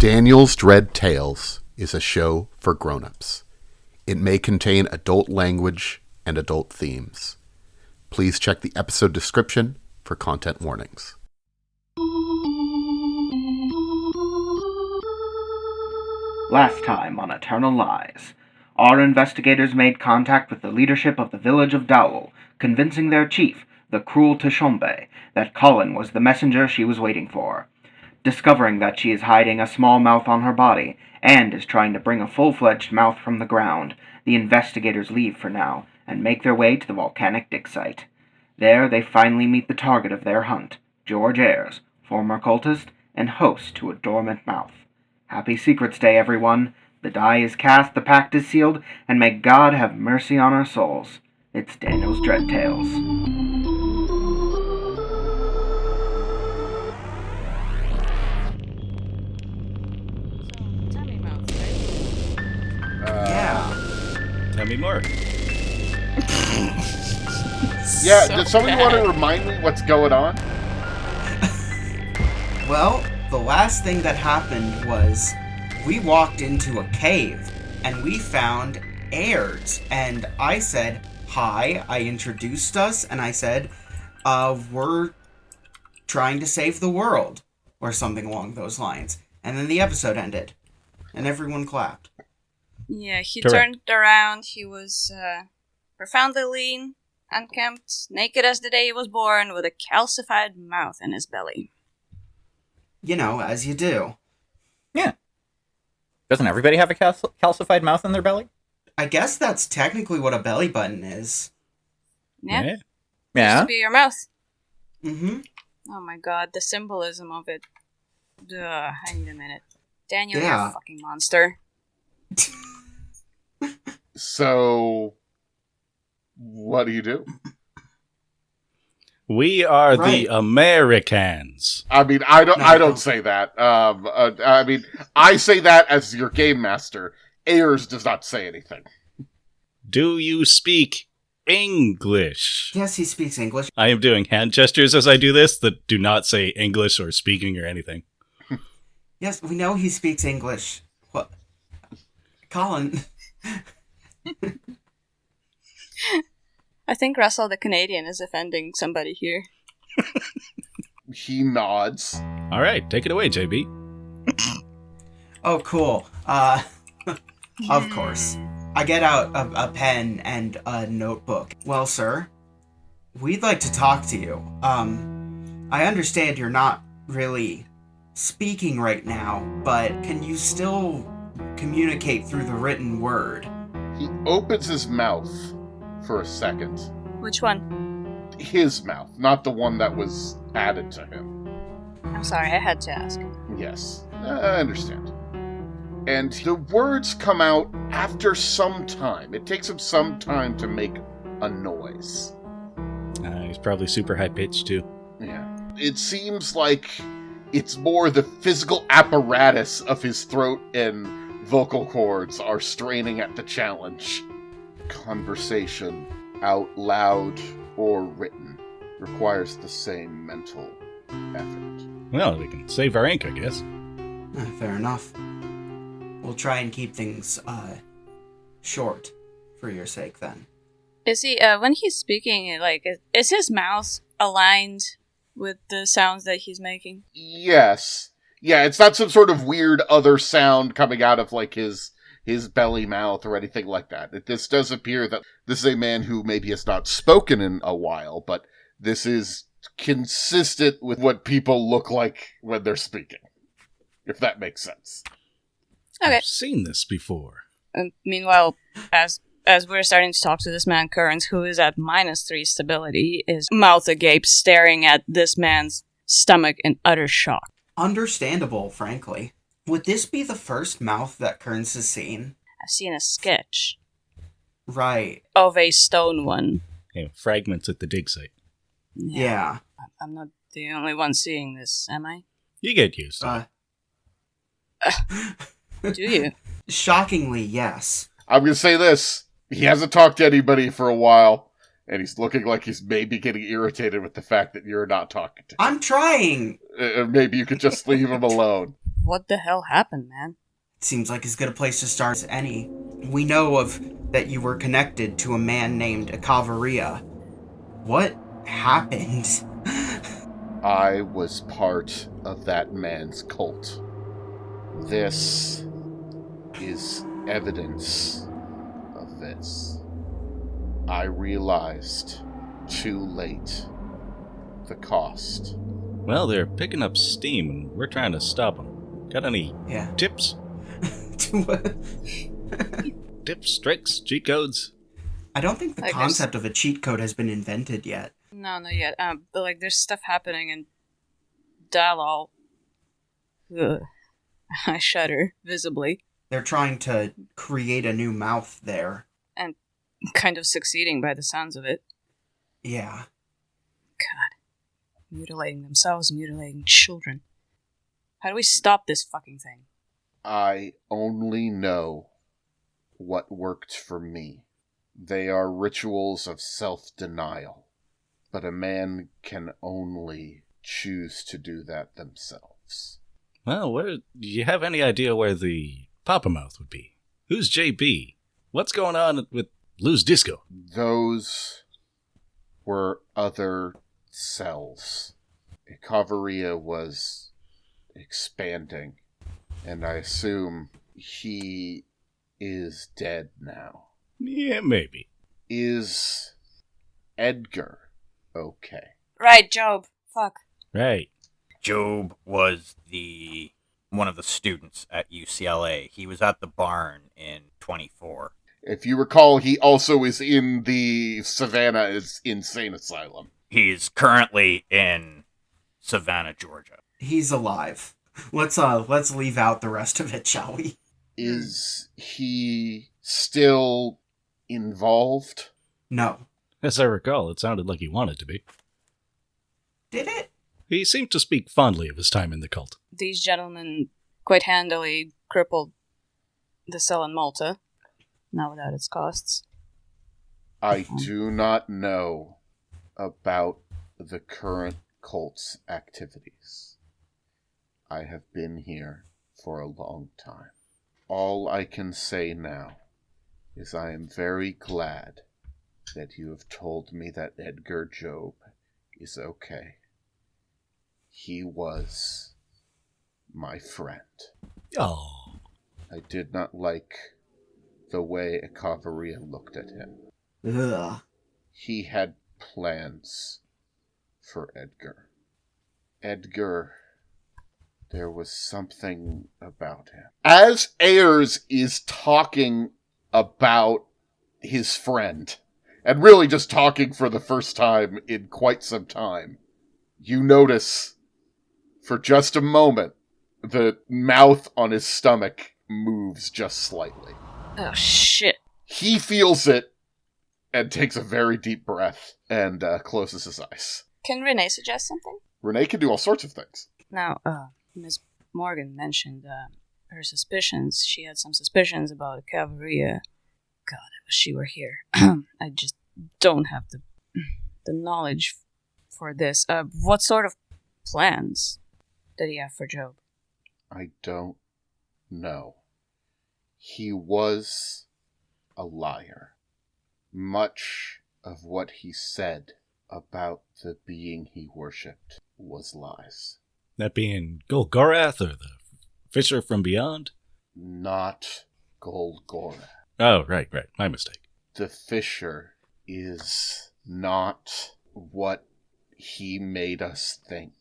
Daniel's Dread Tales is a show for grown-ups. It may contain adult language and adult themes. Please check the episode description for content warnings. Last time on Eternal Lies, our investigators made contact with the leadership of the village of Dowell, convincing their chief, the cruel Tashombe, that Collin was the messenger she was waiting for. Discovering that she is hiding a small mouth on her body, and is trying to bring a full-fledged mouth from the ground, the investigators leave for now, and make their way to the volcanic dig site. There they finally meet the target of their hunt, George Ayers, former cultist, and host to a dormant mouth. Happy Secrets Day, everyone! The die is cast, the pact is sealed, and may God have mercy on our souls. It's Daniel's Dread Tales. Tell me more. Yeah, so does somebody want to remind me what's going on? Well, the last thing that happened was we walked into a cave and we found Ayers. And I said, hi, I introduced us, and I said, we're trying to save the world, or something along those lines. And then the episode ended, and everyone clapped. Yeah, he Correct. turned around, he was profoundly lean, unkempt, naked as the day he was born, with a calcified mouth in his belly. You know, as you do. Yeah. Doesn't everybody have a calcified mouth in their belly? I guess that's technically what a belly button is. Yeah? Yeah. Used to be your mouth. Mm-hmm. Oh my god, the symbolism of it. I need a minute. Daniel, you're Yeah. a fucking monster. So, what do you do? We are Right. the Americans. I mean, I No, don't don't. say that. I mean, I say that as your game master. Ayers does not say anything. Do you speak English? Yes, he speaks English. I am doing hand gestures as I do this that do not say English or speaking or anything. Yes, we know he speaks English. What? Colin. I think Russell the Canadian is offending somebody here. He nods. All right, take it away, JB. Oh, cool. Of course. I get out a pen and a notebook. Well, sir, we'd like to talk to you. I understand you're not really speaking right now, but can you still communicate through the written word? He opens his mouth for a second. Which one? His mouth, not the one that was added to him. I'm sorry, I had to ask. Yes, I understand. And the words come out after some time. It takes him some time to make a noise. He's probably super high-pitched, too. Yeah. It seems like it's more the physical apparatus of his throat and vocal cords are straining at the challenge. Conversation, out loud or written, requires the same mental effort. Well, we can save our ink, I guess. Fair enough. We'll try and keep things, short, for your sake, then. Is he, when he's speaking, like, is his mouth aligned with the sounds that he's making? Yes. Yeah, it's not some sort of weird other sound coming out of, like, his belly mouth or anything like that. This does appear that this is a man who maybe has not spoken in a while, but this is consistent with what people look like when they're speaking. If that makes sense. Okay. I've seen this before. Meanwhile, as we're starting to talk to this man, Currens, who is at -3 stability, is mouth agape, staring at this man's stomach in utter shock. Understandable, frankly. Would this be the first mouth that Kearns has seen? I've seen a sketch Right. of a stone one. Fragments at the dig site. Yeah. I'm not the only one seeing this, am I? You get used to it. Do you? Shockingly, yes. I'm going to say this. He hasn't talked to anybody for a while, and he's looking like he's maybe getting irritated with the fact that you're not talking to him. I'm trying! Maybe you could just leave him alone. What the hell happened, man? Seems like as good a place to start as any. We know of that you were connected to a man named Akavaria. What happened? I was part of that man's cult. This is evidence of this. I realized too late the cost. Well, they're picking up steam, and we're trying to stop them. Got any Yeah. tips? Tips, tricks, cheat codes? I don't think the Like, concept of a cheat code has been invented yet. No, not yet. But like, there's stuff happening in Dalal. Ugh. I shudder visibly, They're trying to create a new mouth there. and kind of succeeding by the sounds of it. Yeah. God, mutilating themselves, mutilating children. How do we stop this fucking thing? I only know what worked for me. They are rituals of self-denial, but a man can only choose to do that themselves. Well, do you have any idea where the Papa Mouth would be? Who's JB? What's going on with Lou's Disco? Those were other cells. Ikaveria was expanding, and I assume he is dead now. Yeah, maybe. Is Edgar okay? Right, Job. Fuck. Right. Job was one of the students at UCLA. He was at the barn in 24. If you recall, he also is in the Savannah Insane Asylum. He's currently in Savannah, Georgia. He's alive. Let's leave out the rest of it, shall we? Is he still involved? No. As I recall, it sounded like he wanted to be. Did it? He seemed to speak fondly of his time in the cult. These gentlemen quite handily crippled the cell in Malta, not without its costs. I do not know about the current cult's activities. I have been here for a long time. All I can say now is I am very glad that you have told me that Edgar Job is okay. He was my friend. Oh. I did not like the way Ikaveria looked at him. Ugh. He had plans for Edgar. Edgar, there was something about him. As Ayers is talking about his friend, and really just talking for the first time in quite some time, you notice, for just a moment, the mouth on his stomach moves just slightly. Oh, shit. He feels it and takes a very deep breath and closes his eyes. Can Renee suggest something? Renee can do all sorts of things. Now, Miss Morgan mentioned her suspicions. She had some suspicions about Cavalria. God, I wish she were here. I just don't have the knowledge for this. What sort of plans did he have for Job? I don't know. He was a liar. Much of what he said about the being he worshipped was lies. That being Golgorath or the Fisher from Beyond? Not Golgora. Oh, right. My mistake. The Fisher is not what he made us think.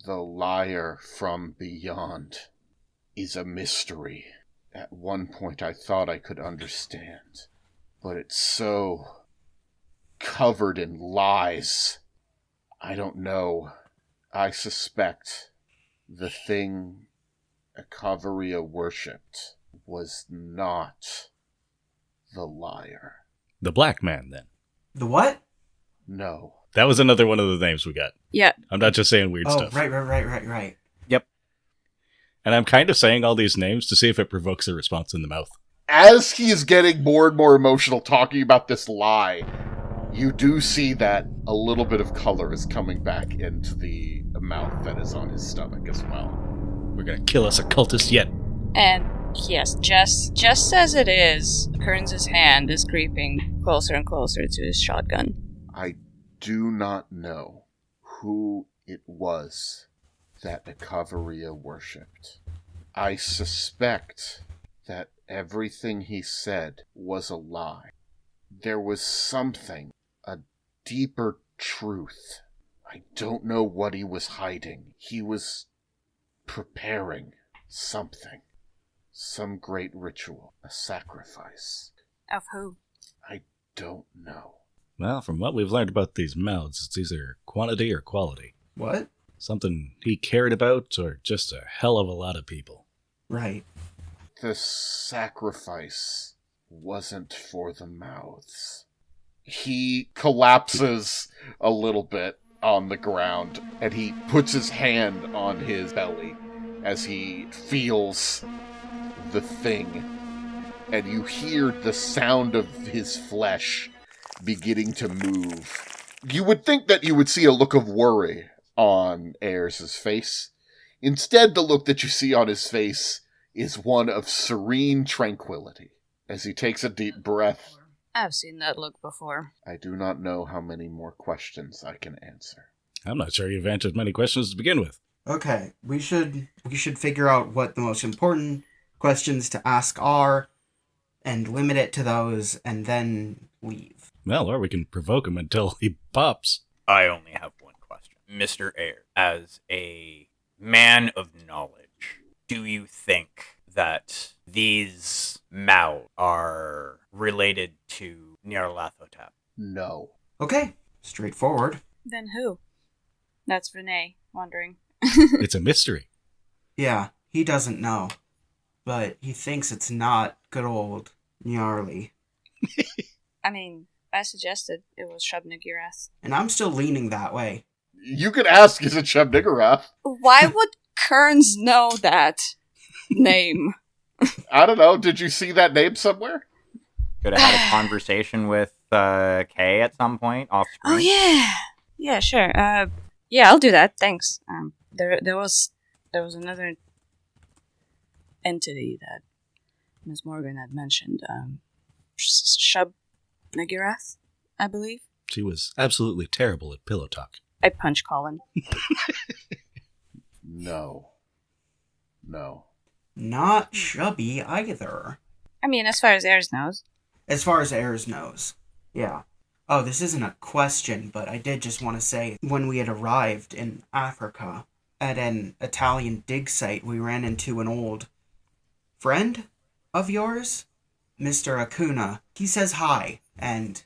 The liar from beyond is a mystery. At one point I thought I could understand, but it's so covered in lies. I don't know. I suspect the thing Ikaveria worshipped was not the liar. The Black Man, then. The what? No. That was another one of the names we got. Yeah. I'm not just saying weird Oh, stuff. right. Yep. And I'm kind of saying all these names to see if it provokes a response in the mouth. As he is getting more and more emotional talking about this lie, you do see that a little bit of color is coming back into the mouth that is on his stomach as well. We're gonna kill us occultists yet. And yes, just as it is, Kearns' hand is creeping closer and closer to his shotgun. I do not know who it was that the Cavalria worshipped. I suspect that everything he said was a lie. There was something, a deeper truth. I don't know what he was hiding. He was preparing something. Some great ritual. A sacrifice. Of who? I don't know. Well, from what we've learned about these mouths, it's either quantity or quality. What? Something he cared about, or just a hell of a lot of people. Right. The sacrifice wasn't for the mouths. He collapses a little bit on the ground, and he puts his hand on his belly as he feels the thing. And you hear the sound of his flesh beginning to move. You would think that you would see a look of worry on Ayers' face. Instead, the look that you see on his face is one of serene tranquility. As he takes a deep breath, I've seen that look before. I do not know how many more questions I can answer. I'm not sure you've answered many questions to begin with. Okay, we should figure out what the most important questions to ask are, and limit it to those, and then leave. Well, or we can provoke him until he pops. I only have one question. Mr. Ayers, as a man of knowledge, do you think that these Mao are related to Nyarlathotep? No. Okay, straightforward. Then who? That's Renee wondering. It's a mystery. Yeah, he doesn't know, but he thinks it's not good old Nyarli. I mean, I suggested it was Shub-Niggurath. And I'm still leaning that way. You could ask, is it Shub-Niggurath? Why would Kearns know that name? I don't know. Did you see that name somewhere? Could have had a conversation with Kay at some point off screen. Oh yeah, yeah, sure. Yeah, I'll do that. Thanks. There was another entity that Ms. Morgan had mentioned. Shub-Niggurath, I believe. She was absolutely terrible at pillow talk. I punch Collin. No. Not Chubby either. I mean, as far as Ayers knows. As far as Ayers knows. Yeah. Oh, this isn't a question, but I did just want to say, when we had arrived in Africa, at an Italian dig site, we ran into an old friend of yours, Mr. Acuna. He says hi, and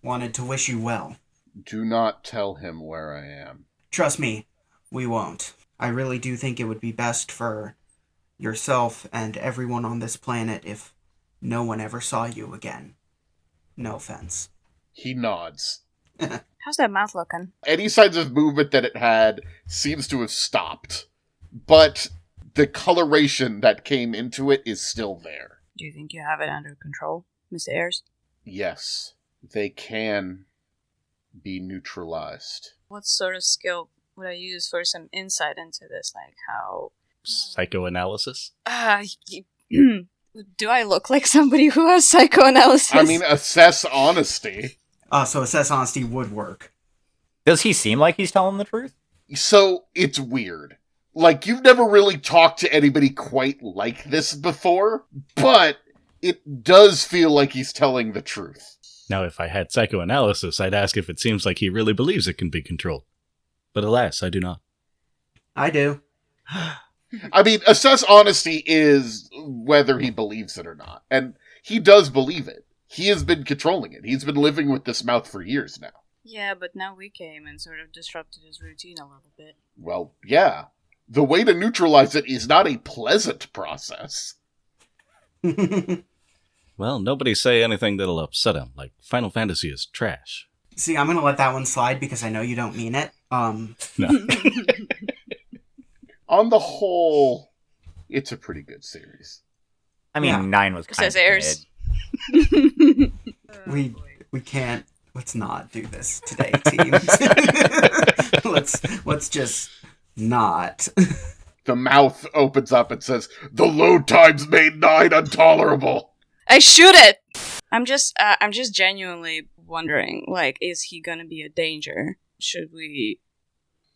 wanted to wish you well. Do not tell him where I am. Trust me, we won't. I really do think it would be best for yourself and everyone on this planet if no one ever saw you again. No offense. He nods. How's that mouth looking? Any signs of movement that it had seems to have stopped, but the coloration that came into it is still there. Do you think you have it under control, Mr. Ayers? Yes, they can be neutralized. What sort of skill would I use for some insight into this? Like how... Psychoanalysis? Do I look like somebody who has psychoanalysis? I mean, assess honesty. So assess honesty would work. Does he seem like he's telling the truth? So, it's weird. Like, you've never really talked to anybody quite like this before, but it does feel like he's telling the truth. Now, if I had psychoanalysis, I'd ask if it seems like he really believes it can be controlled. But alas, I do not. I do. I mean, assess honesty is whether he believes it or not. And he does believe it. He has been controlling it. He's been living with this mouth for years now. Yeah, but now we came and sort of disrupted his routine a little bit. Well, yeah. The way to neutralize it is not a pleasant process. Well, nobody say anything that'll upset him, like Final Fantasy is trash. See, I'm gonna let that one slide because I know you don't mean it. No. On the whole, it's a pretty good series. I mean, Yeah. 9 was kind Says of Ayers. mid. We can't. Let's not do this today, teams. Let's just not. The mouth opens up and says, "The load times made 9 intolerable." I shoot it! I'm just genuinely wondering, like, is he gonna be a danger? Should we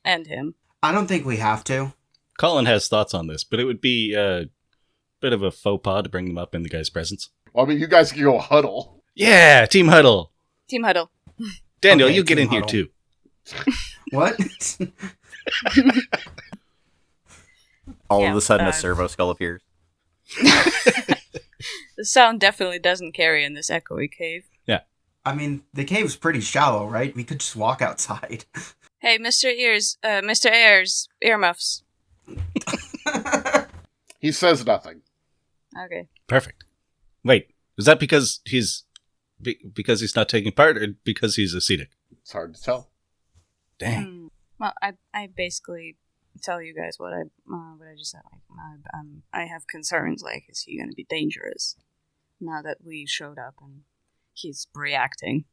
end him? I don't think we have to. Collin has thoughts on this, but it would be a bit of a faux pas to bring them up in the guy's presence. Well, I mean, you guys can go huddle. Yeah, team huddle. Team huddle. Daniel, Okay, you get team in here huddle. too. What? All Yeah, of a sudden, a servo skull appears. The sound definitely doesn't carry in this echoey cave. I mean, the cave's pretty shallow, right? We could just walk outside. Hey, Mr. Mr. Ayers, earmuffs. He says nothing. Okay. Perfect. Wait, is that because he's not taking part, or because he's ascetic? It's hard to tell. Dang. Well, I basically tell you guys what I just said. Like, I have concerns. Like, is he going to be dangerous now that we showed up and he's reacting?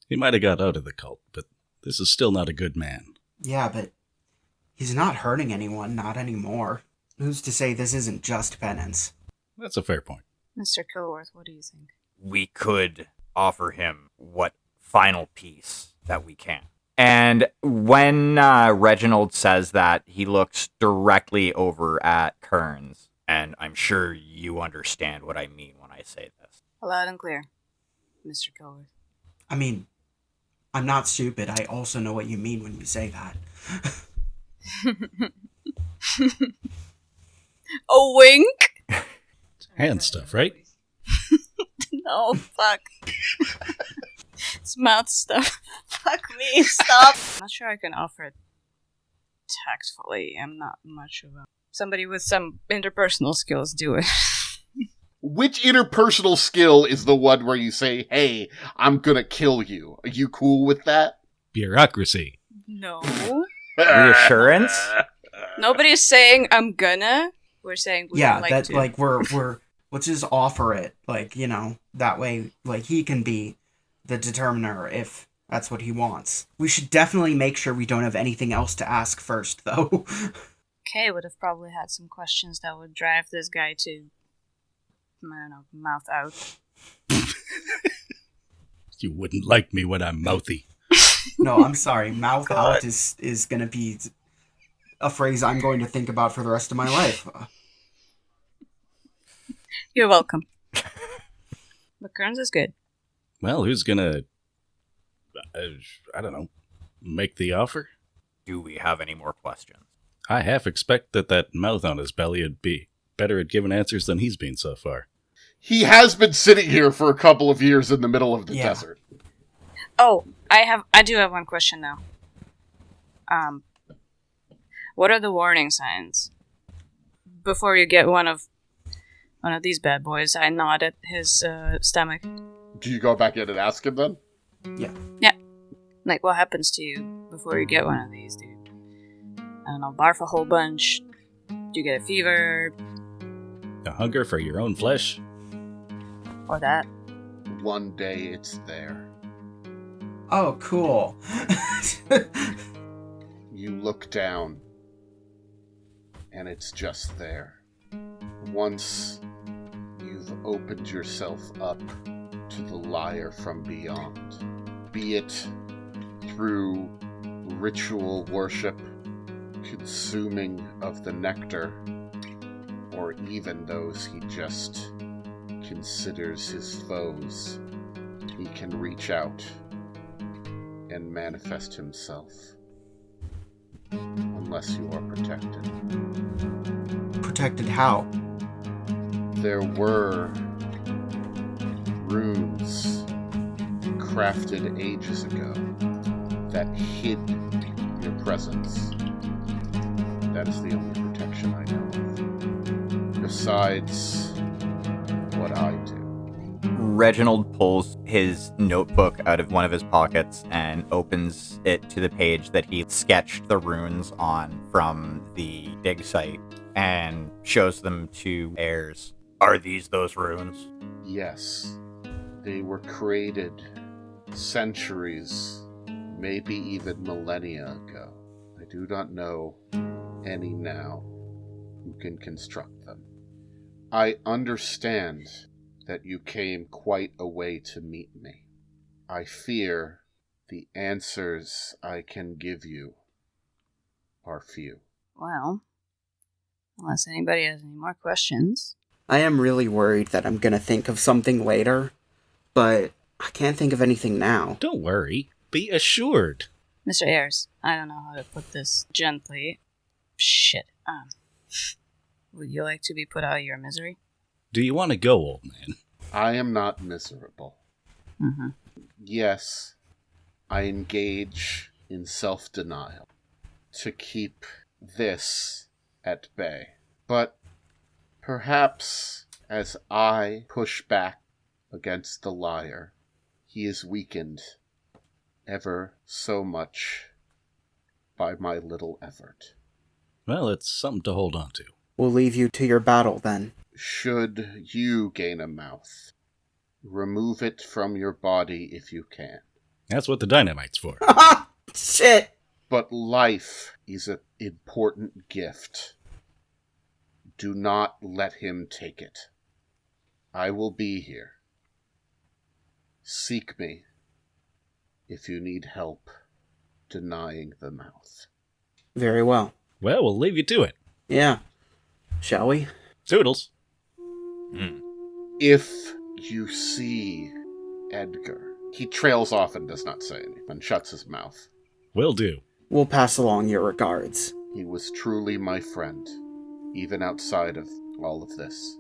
He might have got out of the cult, but this is still not a good man. Yeah, but he's not hurting anyone, not anymore. Who's to say this isn't just penance? That's a fair point. Mr. Kilworth, what do you think? We could offer him what final piece that we can. And when Reginald says that, he looks directly over at Kearns, and I'm sure you understand what I mean when I say this. Loud and clear, Mr. Kilworth. I mean, I'm not stupid. I also know what you mean when you say that. A wink? Hand stuff, right? No, fuck. It's mouth stuff. Fuck me, stop. I'm not sure I can offer it tactfully. I'm not much of a... Somebody with some interpersonal skills do it. Which interpersonal skill is the one where you say, "Hey, I'm gonna kill you"? Are you cool with that? Bureaucracy. No. Reassurance? Nobody's saying I'm gonna. We're saying we Yeah, would like that to. like we're let's just offer it, like, you know, that way, like, he can be the determiner if that's what he wants. We should definitely make sure we don't have anything else to ask first, though. Kay would have probably had some questions that would drive this guy to, I don't know, mouth out. You wouldn't like me when I'm mouthy. No, I'm sorry. Mouth out is gonna be a phrase I'm going to think about for the rest of my life. You're welcome. But Kearns is good. Well, who's gonna, I don't know, make the offer? Do we have any more questions? I half expect that mouth on his belly would be better at giving answers than he's been so far. He has been sitting here for a couple of years in the middle of the Yeah. desert. Oh, I do have one question now. What are the warning signs? Before you get one of these bad boys, I nod at his stomach. Do you go back in and ask him then? Yeah. Like, what happens to you before you get one of these, dude? I don't know, barf a whole bunch? Do you get a fever? A hunger for your own flesh? Or that? One day it's there. Oh, cool. You look down, and it's just there. Once you've opened yourself up to the liar from beyond, be it through ritual worship, consuming of the nectar, or even those he just considers his foes, he can reach out and manifest himself. Unless you are protected. Protected how? There were runes crafted ages ago that hid your presence. That is the only protection I know of. Besides what I do. Reginald pulls his notebook out of one of his pockets and opens it to the page that he sketched the runes on from the dig site and shows them to Ayers. Are these those runes? Yes, they were created centuries, maybe even millennia ago. I do not know any now, who can construct them. I understand that you came quite a way to meet me. I fear the answers I can give you are few. Well, unless anybody has any more questions. I am really worried that I'm gonna think of something later, but I can't think of anything now. Don't worry. Be assured. Mr. Ayers, I don't know how to put this gently. Shit. Would you like to be put out of your misery? Do you want to go, old man? I am not miserable. Mm-hmm. Yes, I engage in self-denial to keep this at bay. But perhaps as I push back against the liar, he is weakened ever so much by my little effort. Well, it's something to hold on to. We'll leave you to your battle then. Should you gain a mouth, remove it from your body if you can. That's what the dynamite's for. Shit! But life is an important gift. Do not let him take it. I will be here. Seek me if you need help denying the mouth. Very well. Well, we'll leave you to it. Yeah. Shall we? Toodles. If you see Edgar, he trails off and does not say anything and shuts his mouth. Will do. We'll pass along your regards. He was truly my friend, even outside of all of this.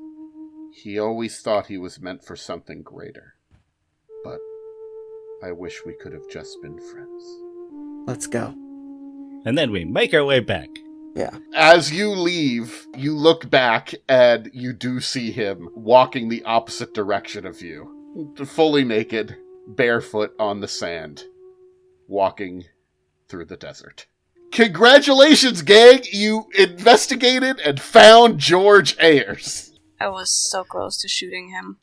He always thought he was meant for something greater. But I wish we could have just been friends. Let's go. And then we make our way back. Yeah. As you leave, you look back and you do see him walking the opposite direction of you. Fully naked, barefoot on the sand, walking through the desert. Congratulations, gang! You investigated and found George Ayers. I was so close to shooting him.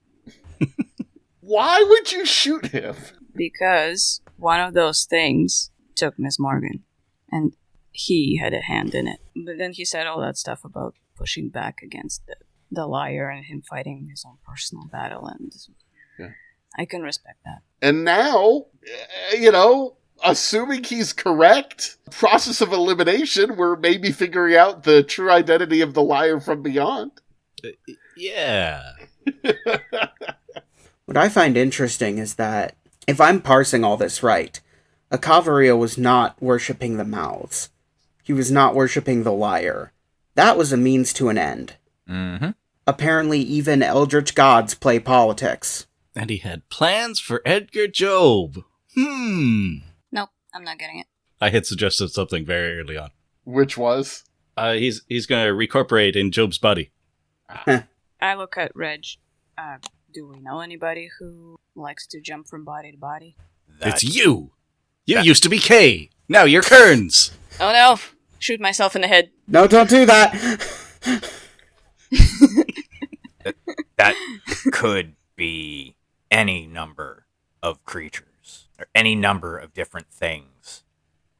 Why would you shoot him? Because one of those things took Miss Morgan. And he had a hand in it. But then he said all that stuff about pushing back against the liar and him fighting his own personal battle. And Yeah. I can respect that. And now, assuming he's correct, process of elimination, we're maybe figuring out the true identity of the liar from beyond. Yeah. What I find interesting is that, if I'm parsing all this right, Acavario was not worshipping the mouths. He was not worshipping the liar. That was a means to an end. Mm-hmm. Apparently even eldritch gods play politics. And he had plans for Edgar Job. Nope, I'm not getting it. I had suggested something very early on. Which was? He's going to recorporate in Job's body. I look at Reg. Do we know anybody who likes to jump from body to body? It's you! You used to be Kay! Now you're Kearns! Oh no! Shoot myself in the head. No, don't do that! That could be any number of creatures, or any number of different things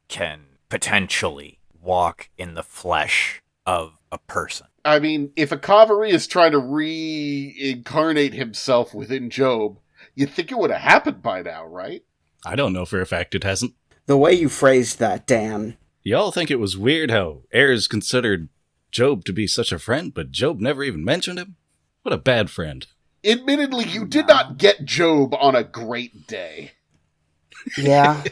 can potentially walk in the flesh of a person. I mean, if a Kaveri is trying to reincarnate himself within Job, you'd think it would have happened by now, right? I don't know for a fact it hasn't. The way you phrased that, Dan. Y'all think it was weird how Ayers considered Job to be such a friend, but Job never even mentioned him? What a bad friend. Admittedly, you did not get Job on a great day. Yeah.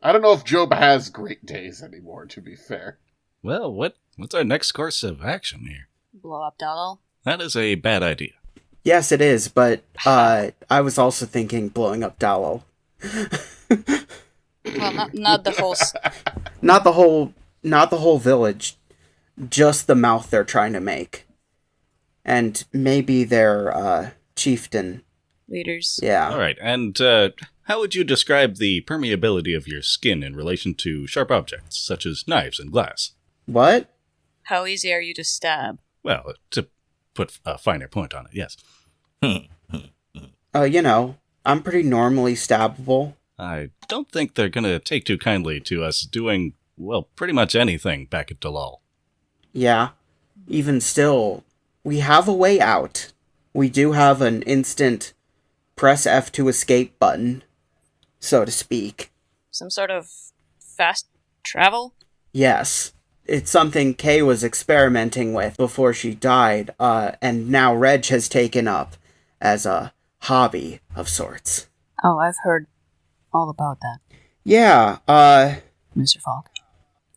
I don't know if Job has great days anymore, to be fair. Well, what's our next course of action here? Blow up Dallo? That is a bad idea. Yes, it is, but I was also thinking blowing up Dallo. Well, not the whole... Not the whole village, just the mouth they're trying to make. And maybe their chieftain. leaders. Yeah. All right, and how would you describe the permeability of your skin in relation to sharp objects, such as knives and glass? What? How easy are you to stab? Well, to put a finer point on it, yes. I'm pretty normally stabbable. I don't think they're going to take too kindly to us doing, well, pretty much anything back at Dalal. Yeah. Even still, we have a way out. We do have an instant press F to escape button, so to speak. Some sort of fast travel? Yes. It's something Kay was experimenting with before she died, and now Reg has taken up as a hobby of sorts. Oh, I've heard all about that, Yeah, Mr. Falk.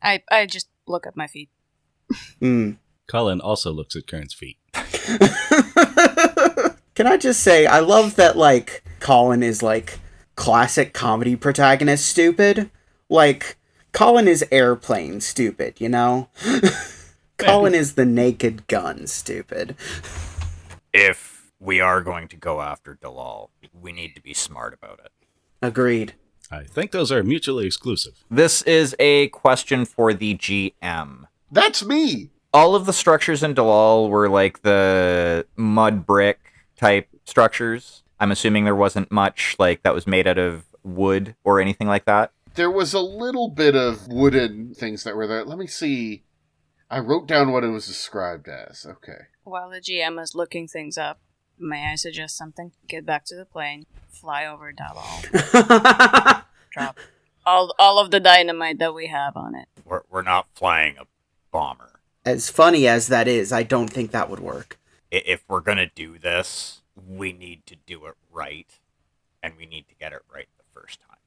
I just look at my feet. Collin also looks at Kern's feet. Can I just say, I love that, like, Collin is, like, classic comedy protagonist stupid. Like, Collin is Airplane stupid, you know? Collin is the Naked Gun stupid. If we are going to go after Dalal, we need to be smart about it. Agreed. I think those are mutually exclusive. This is a question for the GM. That's me! All of the structures in Dalal were like the mud brick type structures. I'm assuming there wasn't much like that was made out of wood or anything like that. There was a little bit of wooden things that were there. Let me see. I wrote down what it was described as. Okay. While the GM is looking things up, may I suggest something? Get back to the plane, fly over Dalal, drop all of the dynamite that we have on it. We're not flying a bomber. As funny as that is, I don't think that would work. If we're going to do this, we need to do it right, and we need to get it right the first time,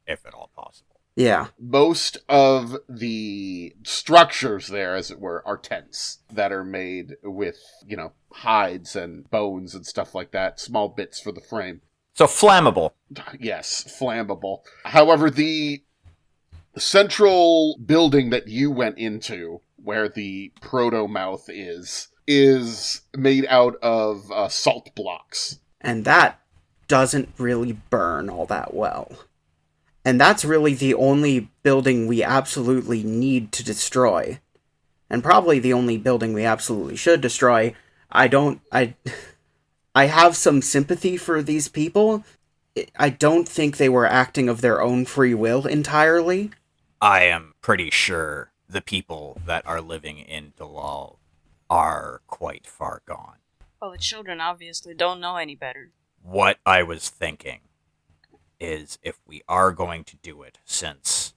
if at all possible. Yeah. Most of the structures there, as it were, are tents that are made with, hides and bones and stuff like that, small bits for the frame. So flammable. Yes, flammable. However, the central building that you went into, where the proto-mouth is made out of salt blocks. And that doesn't really burn all that well. And that's really the only building we absolutely need to destroy. And probably the only building we absolutely should destroy. I have some sympathy for these people. I don't think they were acting of their own free will entirely. I am pretty sure the people that are living in Dalal are quite far gone. Well, the children obviously don't know any better. What I was thinking is if we are going to do it, since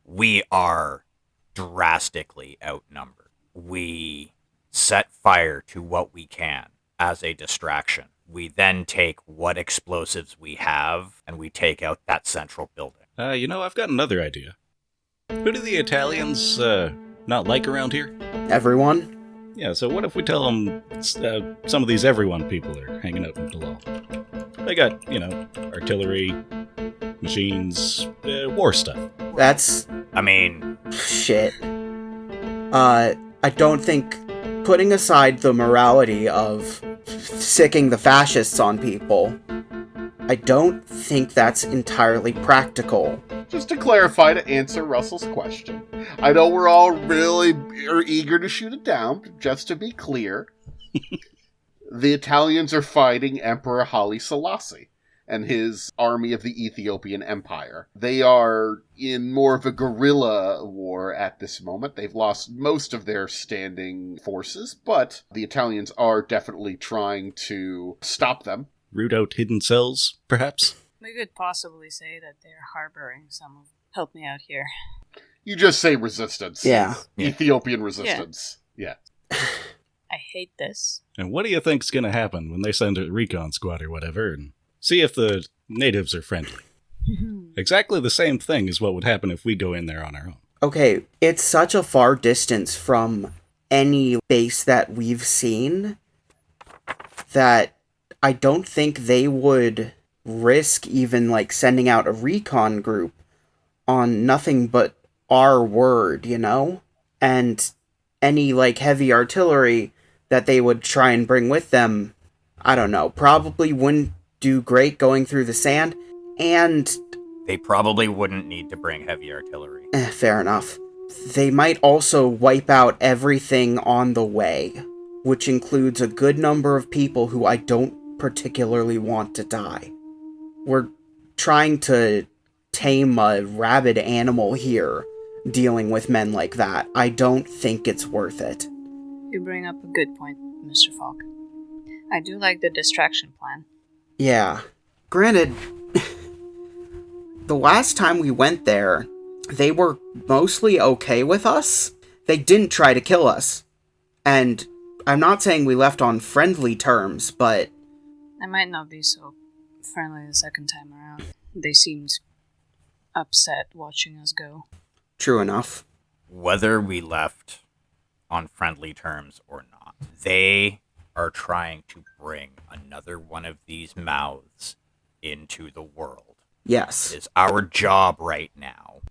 we are drastically outnumbered, we set fire to what we can as a distraction. We then take what explosives we have and we take out that central building. I've got another idea. Who do the Italians not like around here? Everyone? Yeah, so what if we tell them some of these everyone people are hanging out in Dalal? They got, artillery, machines, war stuff. That's I mean, shit. I don't think, putting aside the morality of sicking the fascists on people, I don't think that's entirely practical. Just to clarify, to answer Russell's question, I know we're all really are eager to shoot it down, but just to be clear, the Italians are fighting Emperor Haile Selassie and his army of the Ethiopian Empire. They are in more of a guerrilla war at this moment. They've lost most of their standing forces, but the Italians are definitely trying to stop them. Root out hidden cells, perhaps? We could possibly say that they're harboring some of... Help me out here. You just say resistance. Yeah. Ethiopian resistance. Yeah. I hate this. And what do you think's going to happen when they send a recon squad or whatever and see if the natives are friendly? Exactly the same thing as what would happen if we go in there on our own. Okay, it's such a far distance from any base that we've seen that I don't think they would risk even, sending out a recon group on nothing but our word, And any, heavy artillery that they would try and bring with them, I don't know, probably wouldn't do great going through the sand, and... They probably wouldn't need to bring heavy artillery. Fair enough. They might also wipe out everything on the way, which includes a good number of people who I don't particularly want to die. We're trying to tame a rabid animal here, dealing with men like that. I don't think it's worth it. You bring up a good point, Mr. Falk. I do like the distraction plan. Yeah. Granted, the last time we went there, they were mostly okay with us. They didn't try to kill us. And I'm not saying we left on friendly terms, but... I might not be so friendly the second time around. They seemed upset watching us go. True enough. Whether we left on friendly terms or not, they are trying to bring another one of these mouths into the world. Yes. It is our job right now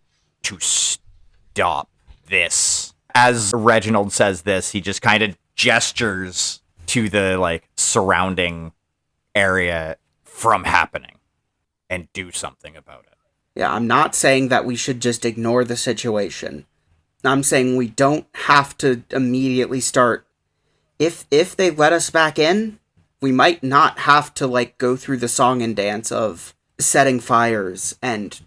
to stop this. As Reginald says this, he just kind of gestures to the surrounding area from happening and do something about it. Yeah, I'm not saying that we should just ignore the situation. I'm saying we don't have to immediately start. If they let us back in, we might not have to, go through the song and dance of setting fires and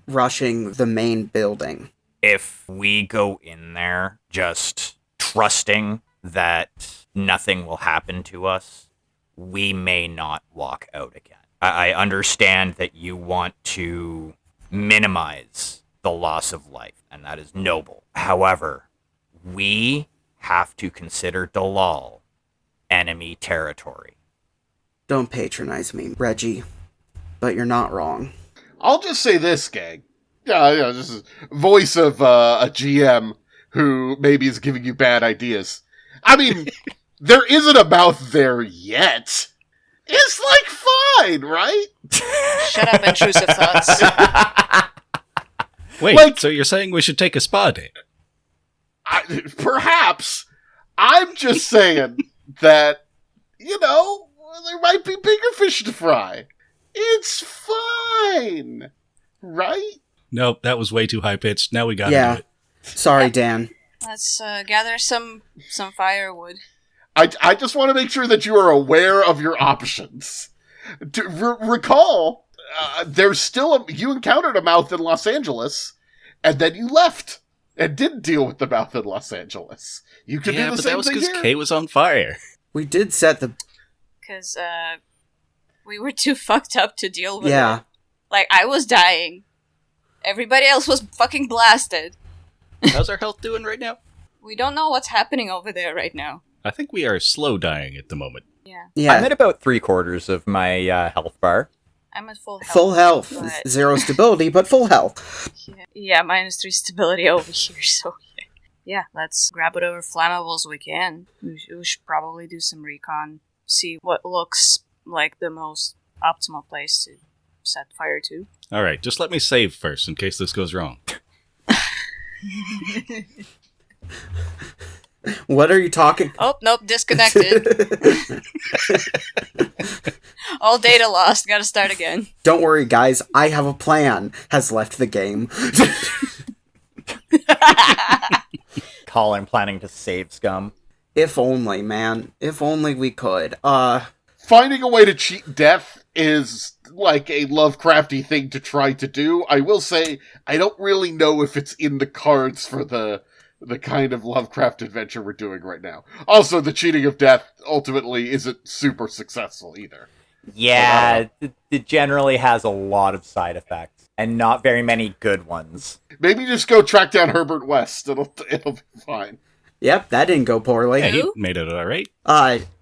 rushing the main building. If we go in there just trusting that nothing will happen to us, we may not walk out again. I understand that you want to minimize the loss of life, and that is noble. However, we have to consider Dalal enemy territory. Don't patronize me, Reggie, but you're not wrong. I'll just say this, gang. Yeah, this is voice of a GM who maybe is giving you bad ideas. I mean, there isn't a mouth there yet. It's fine, right? Shut up, intrusive thoughts. Wait, so you're saying we should take a spa day? Perhaps. I'm just saying that, there might be bigger fish to fry. It's fine, right? Nope, that was way too high-pitched. Now we gotta do it. Sorry, Dan. Let's gather some firewood. I just want to make sure that you are aware of your options. Recall, there's still you encountered a mouth in Los Angeles, and then you left and didn't deal with the mouth in Los Angeles. You could do the same thing here. Yeah, but that was because Kay was on fire. We did set the... Because, we were too fucked up to deal with Yeah. it. I was dying. Everybody else was fucking blasted. How's our health doing right now? We don't know what's happening over there right now. I think we are slow dying at the moment. Yeah. I'm at about 3/4 of my health bar. I'm at full health. Full health. but- Zero stability, but full health. Yeah, -3 stability over here, so... Yeah, let's grab whatever flammables we can. We should probably do some recon. See what looks like the most optimal place to set fire to. Alright, just let me save first in case this goes wrong. What are you talking? Oh, nope, disconnected. All data lost, gotta start again. Don't worry, guys. I have a plan. Has left the game. Collin planning to save scum. If only, man. If only we could. Finding a way to cheat death is like a Lovecrafty thing to try to do. I will say, I don't really know if it's in the cards for the kind of Lovecraft adventure we're doing right now. Also, the cheating of death ultimately isn't super successful either. Yeah, it generally has a lot of side effects, and not very many good ones. Maybe just go track down Herbert West. It'll be fine. Yep, that didn't go poorly. Yeah, he made it alright.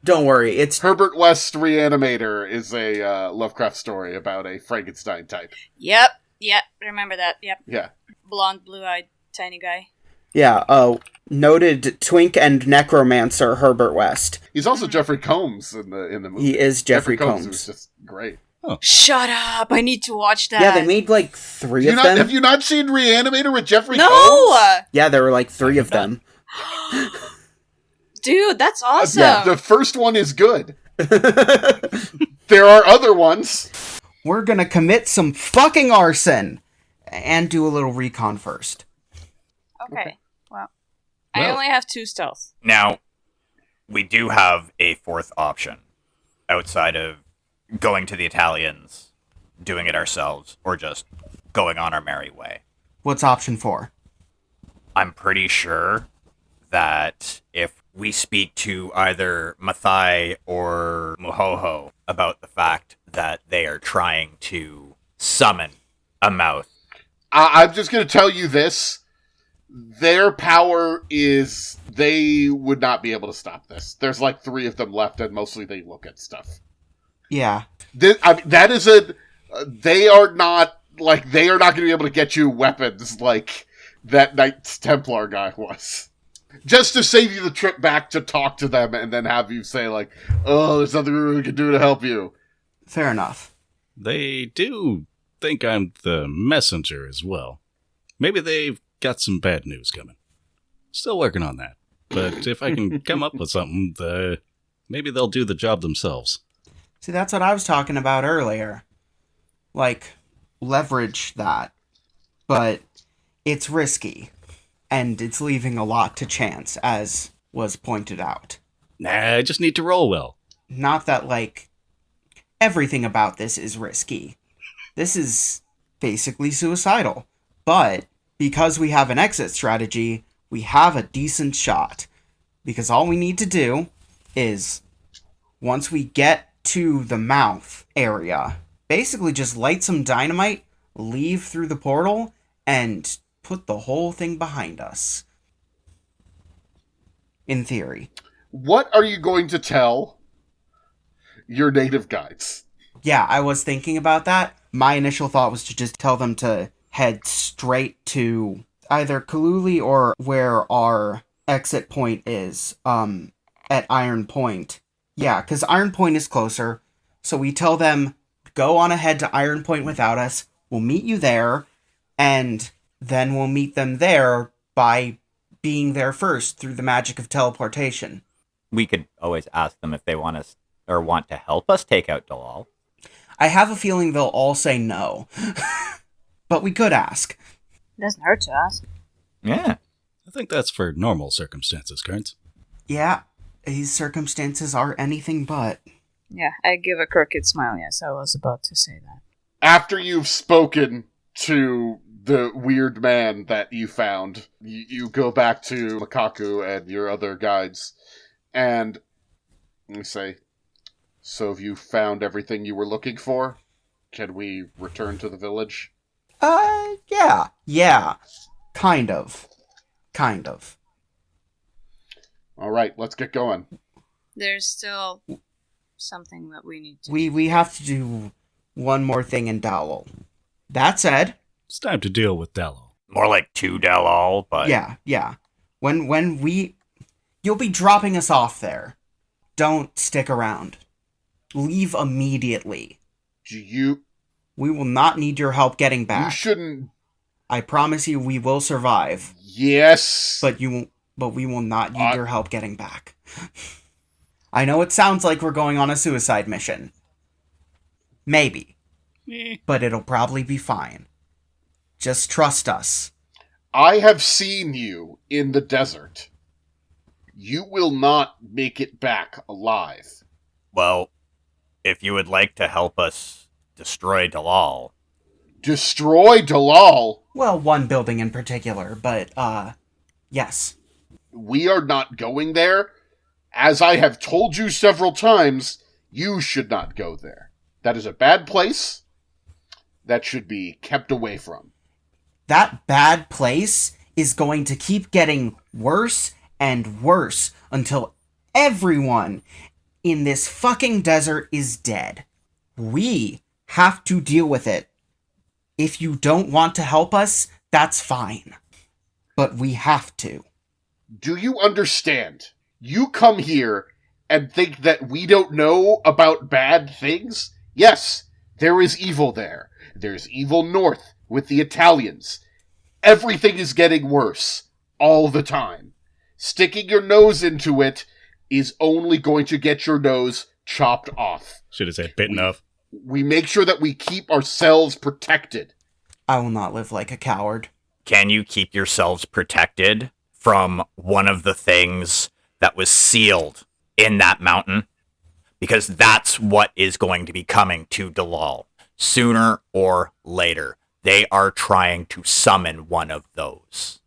Don't worry. It's Herbert West Reanimator is a Lovecraft story about a Frankenstein type. Yep, remember that, yep. Yeah. Blonde, blue-eyed, tiny guy. noted twink and necromancer Herbert West. He's also Jeffrey Combs in the movie. He is Jeffrey Combs. Combs. Who's just great. Shut up! I need to watch that. Yeah, they made like three of them. Have you not seen Reanimator with Jeffrey No! Combs? Yeah, there were like three of them. Dude, that's awesome. Yeah, the first one is good. There are other ones. We're gonna commit some fucking arson and do a little recon first. Okay. Well, I only have 2 stealth. Now, we do have a fourth option outside of going to the Italians, doing it ourselves, or just going on our merry way. What's option 4? I'm pretty sure that if we speak to either Mathai or Muhoho about the fact that they are trying to summon a mouth. I'm just going to tell you this. Their power is... They would not be able to stop this. There's like 3 of them left, and mostly they look at stuff. Yeah. That is a... They are not going to be able to get you weapons like that Knights Templar guy was. Just to save you the trip back to talk to them and then have you say, like, oh, there's nothing we can do to help you. Fair enough. They do think I'm the messenger as well. Maybe they've got some bad news coming. Still working on that. But if I can come up with something, maybe they'll do the job themselves. See, that's what I was talking about earlier. Like, leverage that. But it's risky. And it's leaving a lot to chance, as was pointed out. Nah, I just need to roll well. Not that, like, everything about this is risky. This is basically suicidal. But because we have an exit strategy, we have a decent shot. Because all we need to do is, once we get to the mouth area, basically just light some dynamite, leave through the portal, and put the whole thing behind us. In theory. What are you going to tell your native guides? Yeah, I was thinking about that. My initial thought was to just tell them to head straight to either Kaluli or where our exit point is, at Iron Point. Yeah, because Iron Point is closer. So we tell them, go on ahead to Iron Point without us. We'll meet you there, and then we'll meet them there by being there first through the magic of teleportation. We could always ask them if they want us or want to help us take out Dalal. I have a feeling they'll all say no. But we could ask. Doesn't hurt to ask. Yeah. I think that's for normal circumstances, Kearns. Yeah, these circumstances are anything but. Yeah, I give a crooked smile. Yes, I was about to say that. After you've spoken to the weird man that you found, you go back to Makaku and your other guides, and you say, so have you found everything you were looking for? Can we return to the village? Yeah. Kind of. Alright, let's get going. There's still something that we need to We have to do one more thing in Dowell. That said, It's time to deal with Dallo. More like 2 Dalal, but... yeah. When you'll be dropping us off there. Don't stick around. Leave immediately. We will not need your help getting back. You shouldn't... I promise you we will survive. Yes! But we will not need your help getting back. I know it sounds like we're going on a suicide mission. Maybe. But it'll probably be fine. Just trust us. I have seen you in the desert. You will not make it back alive. Well, if you would like to help us destroy Dalal... Destroy Dalal? Well, one building in particular, but, yes. We are not going there. As I have told you several times, you should not go there. That is a bad place that should be kept away from. That bad place is going to keep getting worse and worse until everyone in this fucking desert is dead. We have to deal with it. If you don't want to help us, that's fine. But we have to. Do you understand? You come here and think that we don't know about bad things? Yes, there is evil there. There's evil north with the Italians. Everything is getting worse all the time. Sticking your nose into it is only going to get your nose chopped off. Should have said bitten off. We make sure that we keep ourselves protected. I will not live like a coward. Can you keep yourselves protected from one of the things that was sealed in that mountain? Because that's what is going to be coming to Dalal. Sooner or later. They are trying to summon one of those.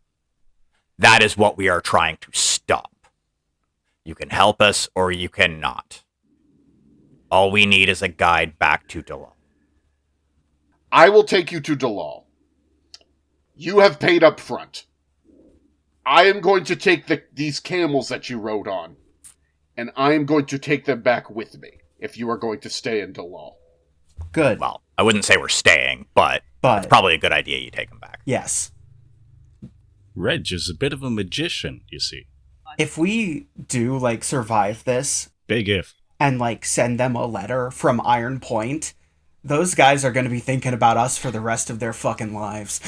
That is what we are trying to stop. You can help us or you cannot. All we need is a guide back to Dalal. I will take you to Dalal. You have paid up front. I am going to take these camels that you rode on, and I am going to take them back with me if you are going to stay in Dalal. Good. Well, I wouldn't say we're staying, but it's probably a good idea you take them back. Yes. Reg is a bit of a magician, you see. If we do, like, survive this, Big if. and, like, send them a letter from Iron Point, those guys are going to be thinking about us for the rest of their fucking lives.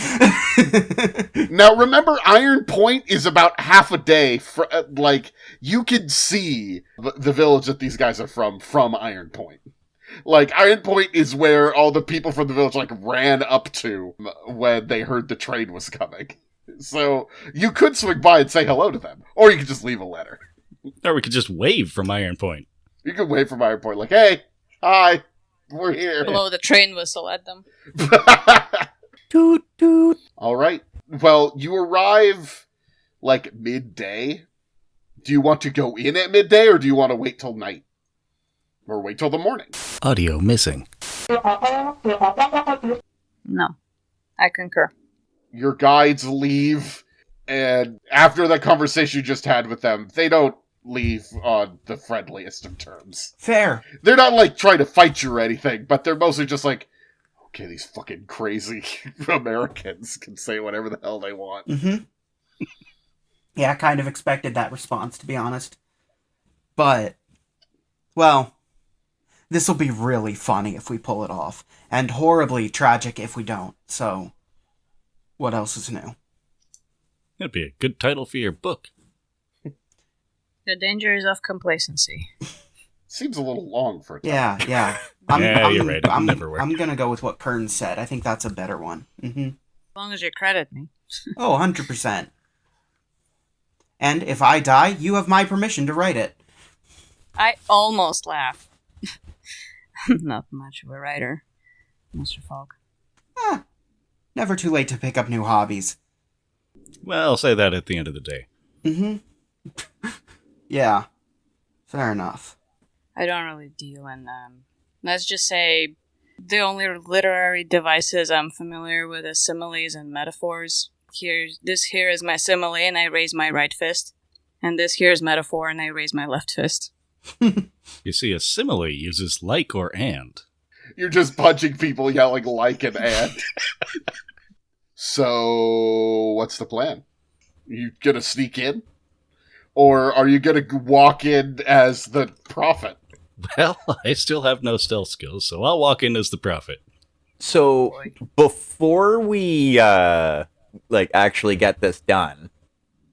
Now, remember, Iron Point is about half a day. You can see the village that these guys are from Iron Point. Like, Iron Point is where all the people from the village, like, ran up to when they heard the train was coming. So, you could swing by and say hello to them. Or you could just leave a letter. Or we could just wave from Iron Point. You could wave from Iron Point, like, hey, hi, we're here. Blow the train whistle at them. Toot toot. All right. Well, you arrive, like, midday. Do you want to go in at midday, or do you want to wait till night? Or wait till the morning? Audio missing. No. I concur. Your guides leave, and after the conversation you just had with them, they don't leave on the friendliest of terms. Fair. They're not, like, trying to fight you or anything, but they're mostly just like, okay, these fucking crazy Americans can say whatever the hell they want. Mm-hmm. Yeah, I kind of expected that response, to be honest. But, well, this will be really funny if we pull it off, and horribly tragic if we don't, so what else is new? That'd be a good title for your book. The dangers of complacency. Seems a little long for a time. Yeah. You're right. It'll never work. I'm gonna go with what Kern said. I think that's a better one. Mm-hmm. As long as you credit me. Oh, 100%. And if I die, you have my permission to write it. I almost laugh. I'm not much of a writer, Mr. Falk. Never too late to pick up new hobbies. Well, I'll say that at the end of the day. Mm-hmm. Yeah. Fair enough. I don't really deal in, let's just say, the only literary devices I'm familiar with is similes and metaphors. This here is my simile, and I raise my right fist. And this here is metaphor, and I raise my left fist. You see, a simile uses like or and. You're just punching people yelling like and. So, what's the plan? You gonna sneak in? Or are you gonna walk in as the prophet? Well, I still have no stealth skills, so I'll walk in as the prophet. So, before we, actually get this done,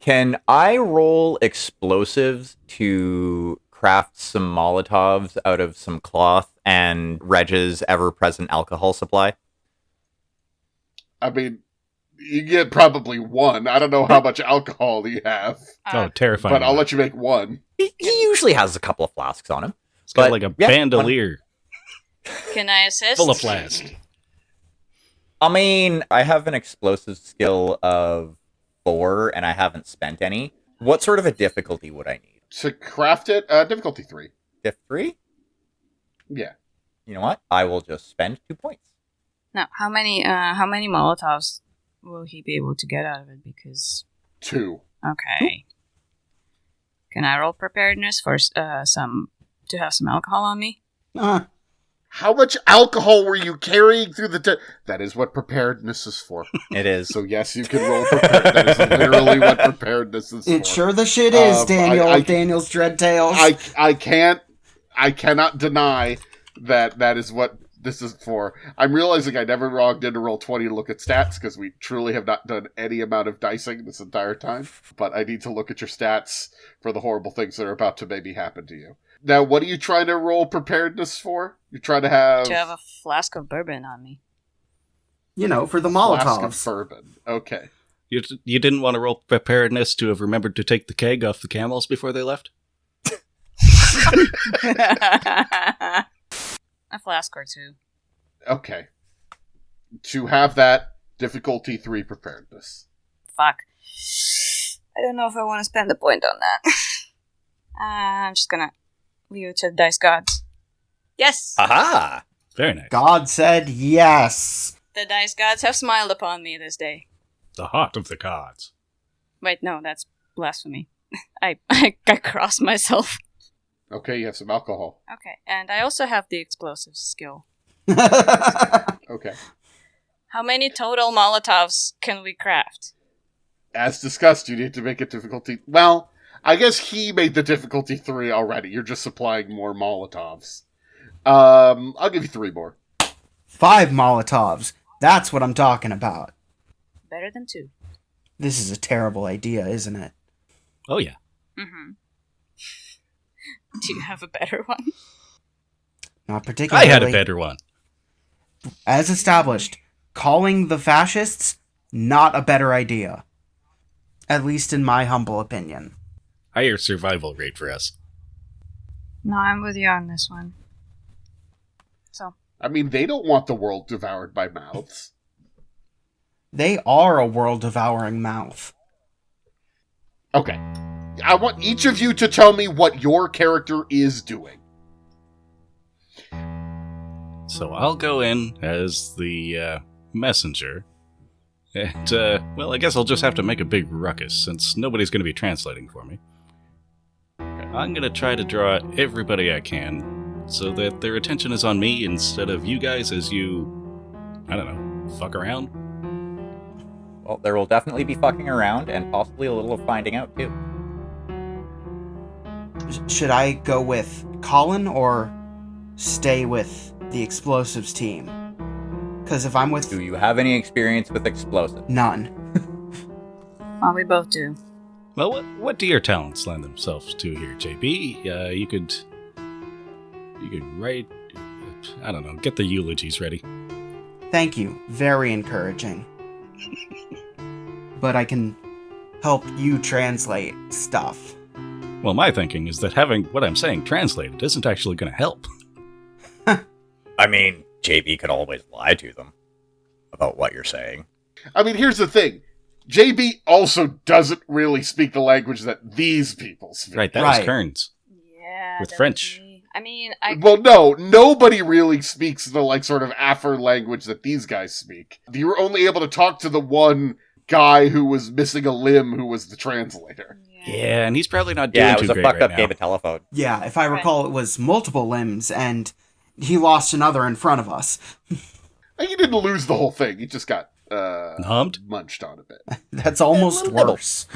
can I roll explosives to craft some Molotovs out of some cloth and Reg's ever-present alcohol supply? I mean, you get probably one. I don't know how much alcohol you have, Terrifying. but I'll let you make one. He usually has a couple of flasks on him. It's got like a bandolier Can I assist? full of flasks. I mean, I have an explosive skill of 4, and I haven't spent any. What sort of a difficulty would I need? To craft it, difficulty 3. Diff 3? Yeah. You know what? I will just spend 2 points. Now, how many Molotovs will he be able to get out of it? Because 2. okay, can I roll preparedness for to have some alcohol on me? How much alcohol were you carrying through the That is what preparedness is for. It is. So yes, you can roll prepared. That is literally what preparedness is for. It sure the shit is, Daniel of Daniel's Dread Tales. I cannot deny that is what this is for. I'm realizing I never logged in to Roll20 to look at stats, because we truly have not done any amount of dicing this entire time. But I need to look at your stats for the horrible things that are about to maybe happen to you. Now, what are you trying to roll preparedness for? You're trying to have... To have a flask of bourbon on me. You know, for the flask Molotovs. of bourbon. Okay. You didn't want to roll preparedness to have remembered to take the keg off the camels before they left? A flask or two. Okay. To have that, difficulty 3 preparedness. Fuck. I don't know if I want to spend a point on that. I'm just gonna leave it to the dice gods. Yes! Aha! Very nice. God said yes. The dice gods have smiled upon me this day. The heart of the gods. Wait, no, that's blasphemy. I crossed myself. Okay, you have some alcohol. Okay, and I also have the explosives skill. Okay. How many total Molotovs can we craft? As discussed, you need to make it difficulty... Well, I guess he made the difficulty 3 already. You're just supplying more Molotovs. I'll give you 3 more. 5 Molotovs. That's what I'm talking about. Better than 2. This is a terrible idea, isn't it? Oh, yeah. Mm-hmm. Do you have a better one? Not particularly. I had a better one. As established, calling the fascists, not a better idea. At least in my humble opinion. Higher survival rate for us. No, I'm with you on this one. So. I mean, they don't want the world devoured by mouths. They are a world-devouring mouth. Okay. I want each of you to tell me what your character is doing. So I'll go in as the messenger. And, well, I guess I'll just have to make a big ruckus, since nobody's going to be translating for me. I'm going to try to draw everybody I can, so that their attention is on me instead of you guys as you, I don't know, fuck around. Well, there will definitely be fucking around, and possibly a little of finding out, too. Should I go with Collin or stay with the explosives team? Because if I'm with... Do you have any experience with explosives? None. Well, we both do. Well, what do your talents lend themselves to here, JB? You could write, I don't know, get the eulogies ready. Thank you. Very encouraging. But I can help you translate stuff. Well, my thinking is that having what I'm saying translated isn't actually going to help. I mean, JB could always lie to them about what you're saying. I mean, here's the thing. JB also doesn't really speak the language that these people speak. Right, that Right. was Kearns. Yeah. With that French. would be- I mean, Well, no, nobody really speaks the, like, sort of Afar language that these guys speak. You were only able to talk to the one guy who was missing a limb who was the translator. Yeah, and he's probably not doing Yeah, it too was a great fucked right up now. game of telephone. Yeah, if I recall, it was multiple limbs, and he lost another in front of us. He didn't lose the whole thing. He just got Humped? munched on a bit. That's almost little nibble. worse.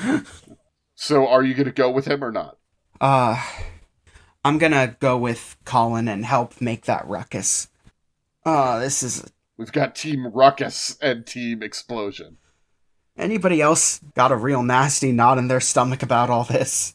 So are you going to go with him or not? I'm gonna go with Collin and help make that ruckus. This is... We've got Team Ruckus and Team Explosion. Anybody else got a real nasty knot in their stomach about all this?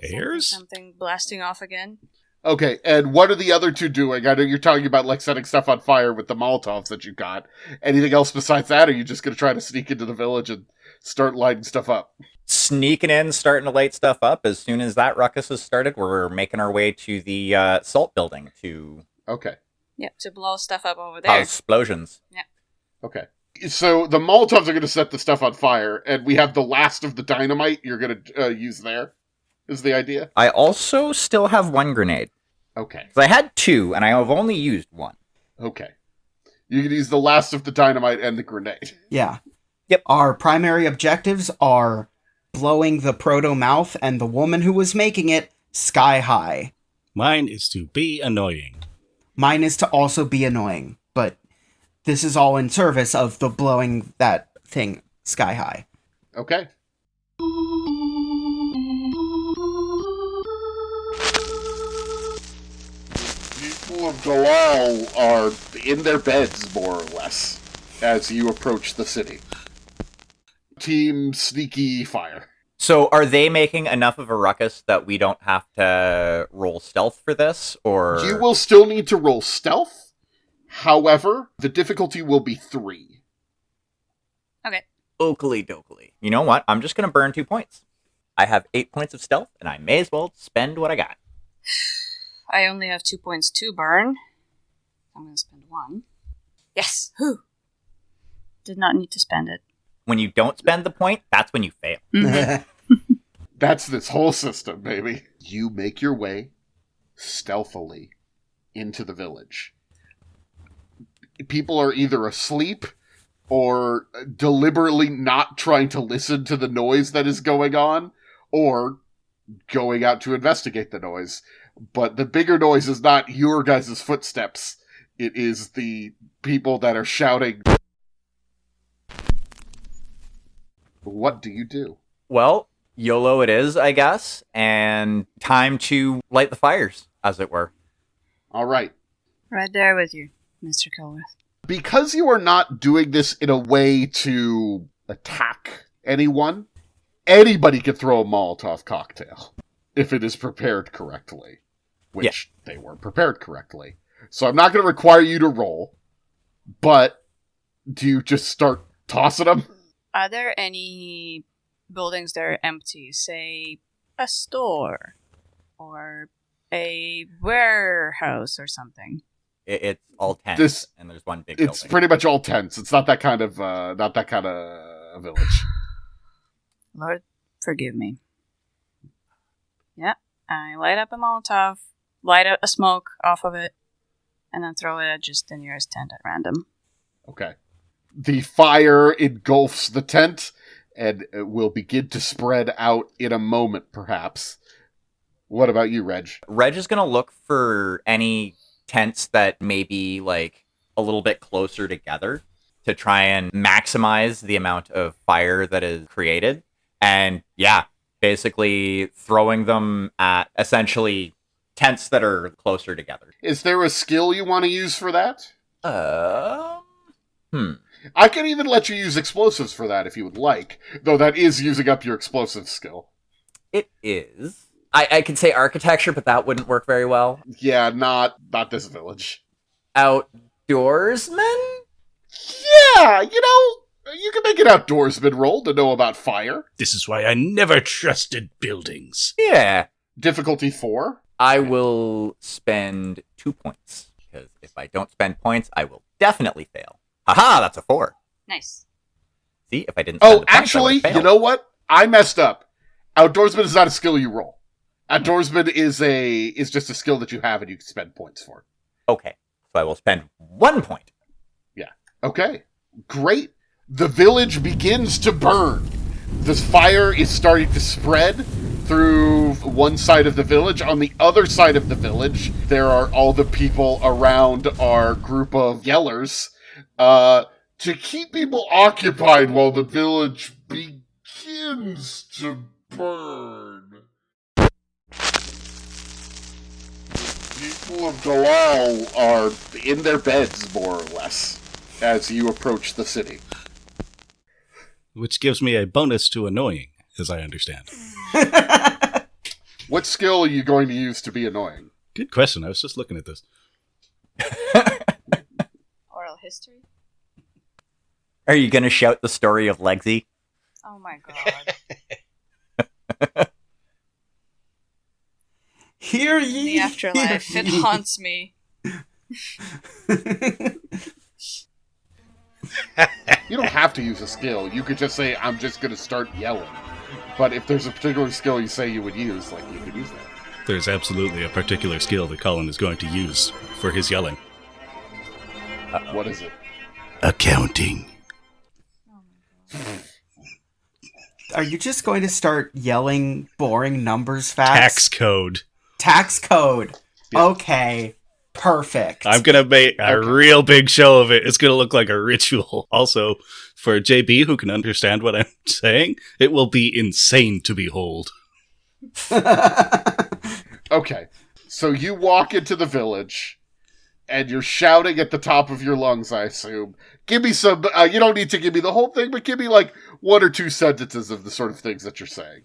Ayers? Something blasting off again. Okay, and what are the other two doing? I know you're talking about, like, setting stuff on fire with the Molotovs that you got. Anything else besides that, or are you just going to try to sneak into the village and start lighting stuff up? Sneaking in, starting to light stuff up. As soon as that ruckus has started, we're making our way to the salt building to Okay, Yep, to blow stuff up over there. cause explosions. okay. So the Molotovs are going to set the stuff on fire, and we have the last of the dynamite you're going to use there, is the idea? I also still have one grenade. Okay, 'Cause I had 2, and I have only used 1. okay. You can use the last of the dynamite and the grenade. Yeah. Yep. Our primary objectives are blowing the proto-mouth and the woman who was making it sky high. Mine is to be annoying. Mine is to also be annoying, but this is all in service of the blowing that thing sky high. Okay. People of Galal are in their beds, more or less, as you approach the city. Team Sneaky Fire. So are they making enough of a ruckus that we don't have to roll stealth for this? Or You will still need to roll stealth. However, the difficulty will be 3. Okay. Oakley dokley. You know what? I'm just going to burn 2 points. I have 8 points of stealth, and I may as well spend what I got. I only have 2 points to burn. I'm going to spend 1. Yes! Whew! Did not need to spend it. When you don't spend the point, that's when you fail. That's this whole system, baby. You make your way stealthily into the village. People are either asleep or deliberately not trying to listen to the noise that is going on, or going out to investigate the noise. But the bigger noise is not your guys' footsteps. It is the people that are shouting. What do you do? Well, YOLO it is, I guess, and time to light the fires, as it were. All right. Right there with you, Mr. Kilworth. Because you are not doing this in a way to attack anyone, anybody can throw a Molotov cocktail if it is prepared correctly, which they weren't prepared correctly. So I'm not going to require you to roll, but do you just start tossing them? Are there any buildings that are empty? Say, a store or a warehouse or something? It's all tents, and there's one big building. It's pretty much all tents. It's not that kind of village. Lord, forgive me. Yeah, I light up a Molotov, light a smoke off of it, and then throw it at just the nearest tent at random. Okay. The fire engulfs the tent, and it will begin to spread out in a moment, perhaps. What about you, Reg? Reg is going to look for any tents that may be, like, a little bit closer together to try and maximize the amount of fire that is created. And, yeah, basically throwing them at, essentially, tents that are closer together. Is there a skill you want to use for that? I can even let you use explosives for that if you would like, though that is using up your explosive skill. It is. I could say architecture, but that wouldn't work very well. Yeah, not this village. Outdoorsman? Yeah, you can make an outdoorsman roll to know about fire. This is why I never trusted buildings. Yeah. Difficulty 4. I will spend 2 points, because if I don't spend points, I will definitely fail. Haha, that's a 4. Nice. See, if I didn't spend the points, actually, I would've failed. you know what? I messed up. Outdoorsman is not a skill you roll. Outdoorsman is just a skill that you have and you can spend points for. Okay, so I will spend 1 point. Yeah. Okay. Great. The village begins to burn. The fire is starting to spread through one side of the village. On the other side of the village, there are all the people around our group of yellers to keep people occupied while the village begins to burn. People of Dalal are in their beds, more or less, as you approach the city. Which gives me a bonus to annoying, as I understand. What skill are you going to use to be annoying? Good question. I was just looking at this. Oral history? Are you going to shout the story of Legsy? Oh my god. Hear ye! The afterlife, it haunts me. You don't have to use a skill. You could just say, I'm just going to start yelling. But if there's a particular skill you say you would use, you could use that. There's absolutely a particular skill that Collin is going to use for his yelling. What is it? Accounting. Are you just going to start yelling boring numbers facts? Tax code. Tax code. Yeah. Okay. Perfect. I'm going to make a real big show of it. It's going to look like a ritual. Also, for JB, who can understand what I'm saying, it will be insane to behold. Okay. So you walk into the village, and you're shouting at the top of your lungs, I assume. Give me some, you don't need to give me the whole thing, but give me 1 or 2 sentences of the sort of things that you're saying.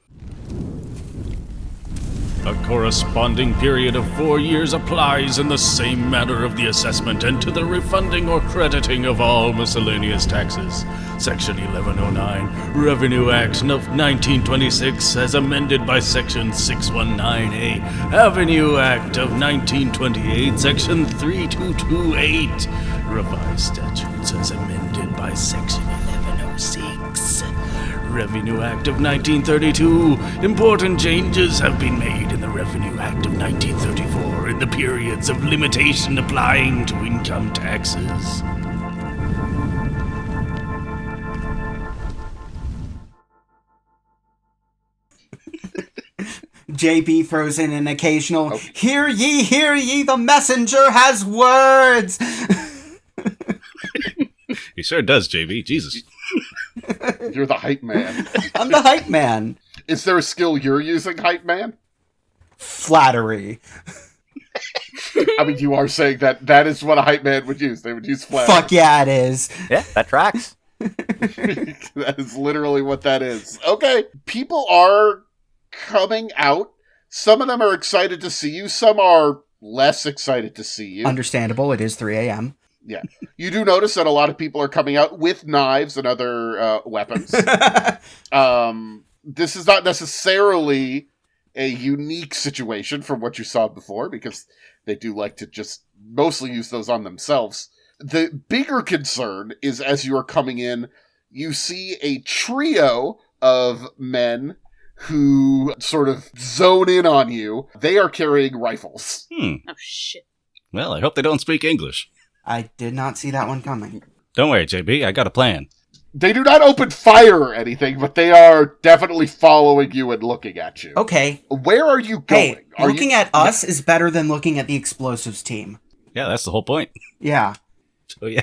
A corresponding period of 4 years applies in the same manner of the assessment and to the refunding or crediting of all miscellaneous taxes. Section 1109, Revenue Act of 1926 as amended by Section 619A, Avenue Act of 1928, Section 3228, Revised Statutes as amended by Section 1106, Revenue Act of 1932. Important changes have been made in the Revenue Act of 1934 in the periods of limitation applying to income taxes. JB throws in an occasional, hear ye, the messenger has words! He sure does, JB. Jesus. You're the hype man. I'm the hype man. Is there a skill you're using, hype man? Flattery. I mean, you are saying that is what a hype man would use. They would use flattery. Fuck yeah, it is. Yeah, that tracks. That is literally what that is. Okay. People are coming out. Some of them are excited to see you. Some are less excited to see you. Understandable. It is 3 a.m. Yeah. You do notice that a lot of people are coming out with knives and other weapons. This is not necessarily a unique situation from what you saw before, because they do like to just mostly use those on themselves. The bigger concern is, as you are coming in, you see a trio of men who sort of zone in on you. They are carrying rifles. Oh, shit. Well, I hope they don't speak English. I did not see that one coming. Don't worry, JB. I got a plan. They do not open fire or anything, but they are definitely following you and looking at you. Okay. Where are you going? Hey, Are looking at us is better than looking at the explosives team. Yeah, that's the whole point. Yeah. So, yeah.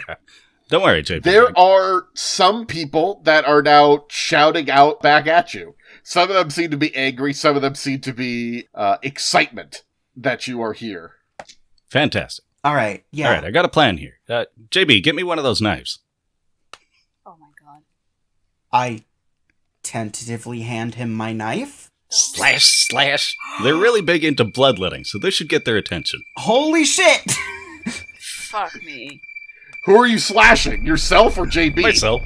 Don't worry, JB. There are some people that are now shouting out back at you. Some of them seem to be angry. Some of them seem to be excitement that you are here. Fantastic. All right. Yeah. All right, I got a plan here. JB, get me one of those knives. Oh my god. I tentatively hand him my knife. Slash, slash. They're really big into bloodletting, so this should get their attention. Holy shit! Fuck me. Who are you slashing? Yourself or JB? Myself.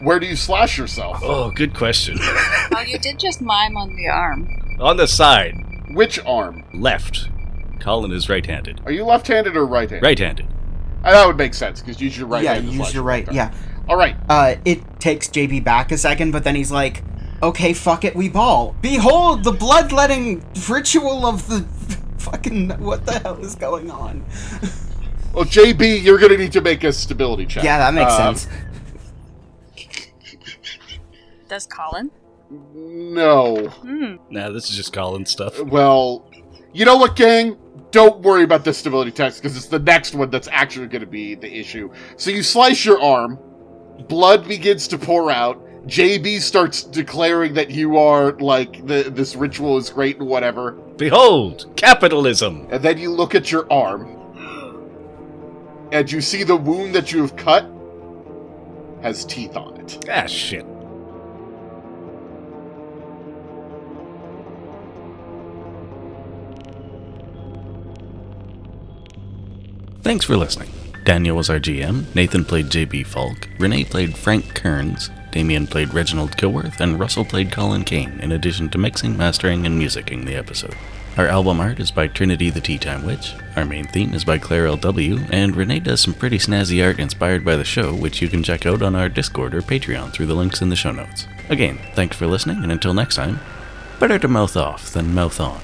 Where do you slash yourself? Oh, good question. Oh, you did just mime on the arm. On the side. Which arm? Left. Collin is right-handed. Are you left-handed or right-handed? Right-handed. That would make sense, because use your right Yeah, hand to use slash your your right. arm. Yeah. All right. It takes JB back a second, but then he's like, okay, fuck it, we ball. Behold the bloodletting ritual of the fucking... What the hell is going on? Well, JB, you're going to need to make a stability check. Yeah, that makes sense. Does Collin? No. Nah, this is just Collin stuff. Well, you know what, gang? Don't worry about the stability test, because it's the next one that's actually going to be the issue. So you slice your arm, blood begins to pour out, JB starts declaring that you are, like, this ritual is great and whatever. Behold, capitalism! And then you look at your arm, and you see the wound that you have cut has teeth on it. Ah, shit. Thanks for listening. Daniel was our GM, Nathan played JB Falk, Renee played Frank Kearns, Damien played Reginald Kilworth, and Russell played Collin Kane, in addition to mixing, mastering, and musicking the episode. Our album art is by Trinity the Tea Time Witch, our main theme is by Claire L.W., and Renee does some pretty snazzy art inspired by the show, which you can check out on our Discord or Patreon through the links in the show notes. Again, thanks for listening, and until next time, better to mouth off than mouth on.